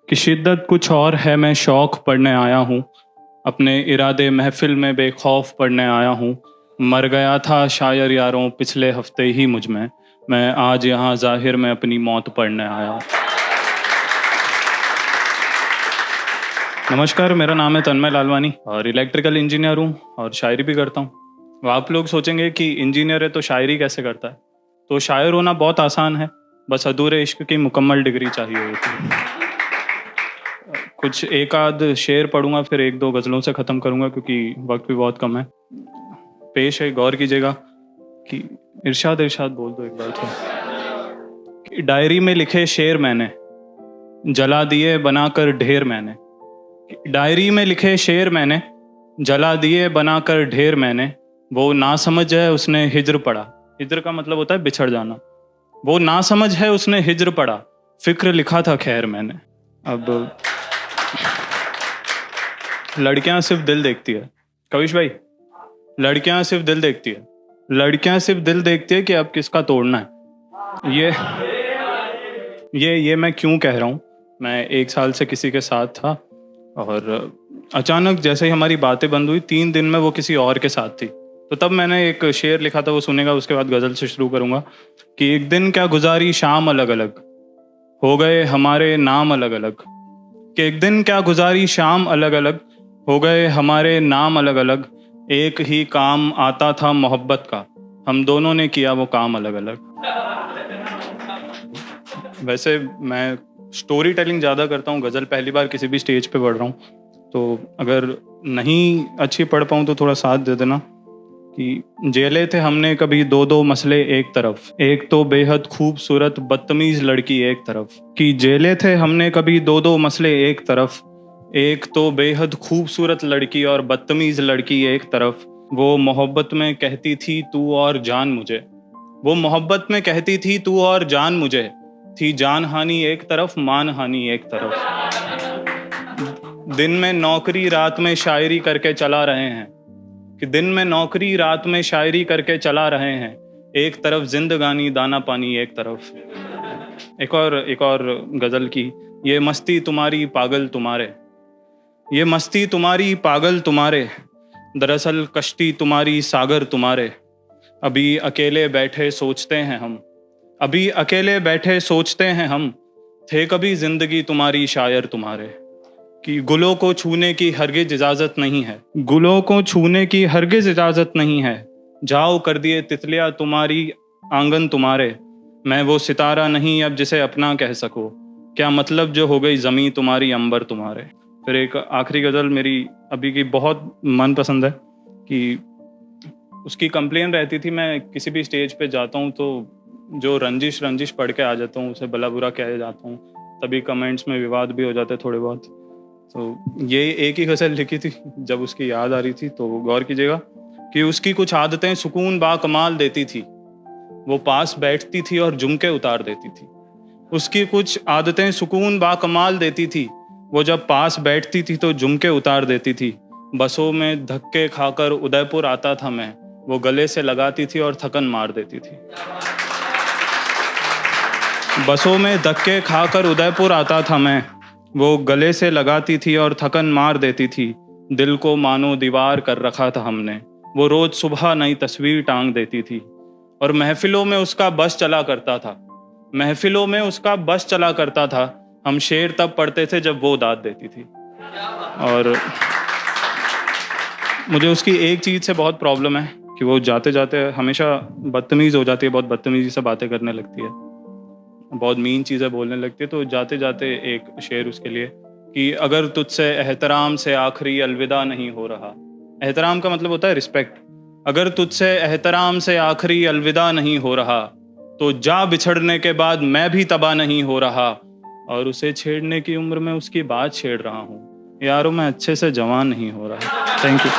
कि शिद्दत कुछ और है, मैं शौक़ पढ़ने आया हूँ। अपने इरादे महफ़िल में बेखौफ पढ़ने आया हूँ। मर गया था शायर यारों पिछले हफ़्ते ही मुझ में, मैं आज यहाँ ज़ाहिर में अपनी मौत पढ़ने आया हूँ। नमस्कार, मेरा नाम है तन्मय लालवानी और इलेक्ट्रिकल इंजीनियर हूँ और शायरी भी करता हूँ। आप लोग सोचेंगे कि इंजीनियर है तो शायरी कैसे करता है? तो शायर होना बहुत आसान है, बस अधूरे इश्क की मुकम्मल डिग्री चाहिए होती है। कुछ एक आध शेर पढ़ूंगा, फिर एक दो गज़लों से ख़त्म करूंगा क्योंकि वक्त भी बहुत कम है। पेश है, गौर कीजिएगा कि इरशाद इरशाद बोल दो एक बार तो। डायरी में लिखे शेर मैंने जला दिए बनाकर ढेर मैंने। डायरी में लिखे शेर मैंने जला दिए बनाकर ढेर मैंने। वो नासमझ है उसने हिज्र पढ़ा। हिज्र का मतलब होता है बिछड़ जाना। वो नासमझ है उसने हिज्र पढ़ा, फिक्र लिखा था खैर मैंने। अब लड़कियां सिर्फ दिल देखती है कविश भाई, लड़कियां सिर्फ दिल देखती है। लड़कियां सिर्फ दिल देखती है कि अब किसका तोड़ना है। ये मैं क्यों कह रहा हूँ? मैं 1 साल से किसी के साथ था और अचानक जैसे ही हमारी बातें बंद हुई 3 दिन में वो किसी और के साथ थी। तो तब मैंने एक शेर लिखा था, वो सुनेगा, उसके बाद गज़ल से शुरू करूँगा कि एक दिन क्या गुजारी शाम अलग अलग, हो गए हमारे नाम अलग अलग। कि एक दिन क्या गुजारी शाम अलग अलग, हो गए हमारे नाम अलग अलग। एक ही काम आता था मोहब्बत का, हम दोनों ने किया वो काम अलग अलग। वैसे मैं स्टोरी टेलिंग ज़्यादा करता हूँ, गज़ल पहली बार किसी भी स्टेज पे पढ़ रहा हूँ, तो अगर नहीं अच्छी पढ़ पाऊँ तो थोड़ा साथ दे देना। कि जेले थे हमने कभी 2-2 मसले एक तरफ, एक तो बेहद खूबसूरत बदतमीज़ लड़की एक तरफ। कि जेले थे हमने कभी 2-2 मसले एक तरफ, एक तो बेहद खूबसूरत लड़की और बदतमीज़ लड़की एक तरफ। वो मोहब्बत में कहती थी तू और जान मुझे, वो मोहब्बत में कहती थी तू और जान मुझे। थी जान हानि एक तरफ, मान हानि एक तरफ। दिन में नौकरी रात में शायरी करके चला रहे हैं। कि दिन में नौकरी रात में शायरी करके चला रहे हैं। एक तरफ जिंदगानी दाना पानी एक तरफ। एक और गज़ल की, ये मस्ती तुम्हारी पागल तुम्हारे, ये मस्ती तुम्हारी पागल तुम्हारे, दरअसल कश्ती तुम्हारी सागर तुम्हारे। अभी अकेले बैठे सोचते हैं हम, अभी अकेले बैठे सोचते हैं हम, थे कभी जिंदगी तुम्हारी शायर तुम्हारे। कि गुलों को छूने की हरगिज इजाज़त नहीं है, गुलों को छूने की हरगिज इजाज़त नहीं है। जाओ कर दिए तितलियाँ तुम्हारी आंगन तुम्हारे। मैं वो सितारा नहीं अब जिसे अपना कह सको, क्या मतलब जो हो गई ज़मीं तुम्हारी अंबर तुम्हारे। फिर एक आखिरी गज़ल मेरी अभी की बहुत मनपसंद है कि उसकी कंप्लेन रहती थी, मैं किसी भी स्टेज पे जाता हूँ तो जो रंजिश पढ़ के आ जाता हूँ, उसे भला बुरा कह जाता हूँ, तभी कमेंट्स में विवाद भी हो जाते थोड़े बहुत। तो ये एक ही गज़ल लिखी थी, जब उसकी याद आ रही थी तो गौर कीजिएगा कि उसकी कुछ आदतें सुकून बाकमाल देती थी, वो पास बैठती थी और जुमके उतार देती थी। उसकी कुछ आदतें सुकून बाकमाल देती थी, वो जब पास बैठती थी तो जुमके उतार देती थी। बसों में धक्के खाकर उदयपुर आता था मैं, वो गले से लगाती थी और थकन मार देती थी। बसों में धक्के खाकर उदयपुर आता था मैं, वो गले से लगाती थी और थकन मार देती थी। दिल को मानो दीवार कर रखा था हमने, वो रोज सुबह नई तस्वीर टांग देती थी। और महफिलों में उसका बस चला करता था, महफिलों में उसका बस चला करता था। हम शेर तब पढ़ते थे जब वो दाद देती थी। और मुझे उसकी एक चीज़ से बहुत प्रॉब्लम है कि वो जाते जाते हमेशा बदतमीज़ हो जाती है, बहुत बदतमीज़ी से बातें करने लगती है, बहुत मीन चीज़ें बोलने लगती है। तो जाते जाते एक शेर उसके लिए कि अगर तुझसे एहतराम से आखिरी अलविदा नहीं हो रहा। एहतराम का मतलब होता है रिस्पेक्ट। अगर तुझसे एहतराम से आखिरी अलविदा नहीं हो रहा, तो जा बिछड़ने के बाद मैं भी तबाह नहीं हो रहा। और उसे छेड़ने की उम्र में उसकी बात छेड़ रहा हूँ, यारों मैं अच्छे से जवान नहीं हो रहा। Thank you.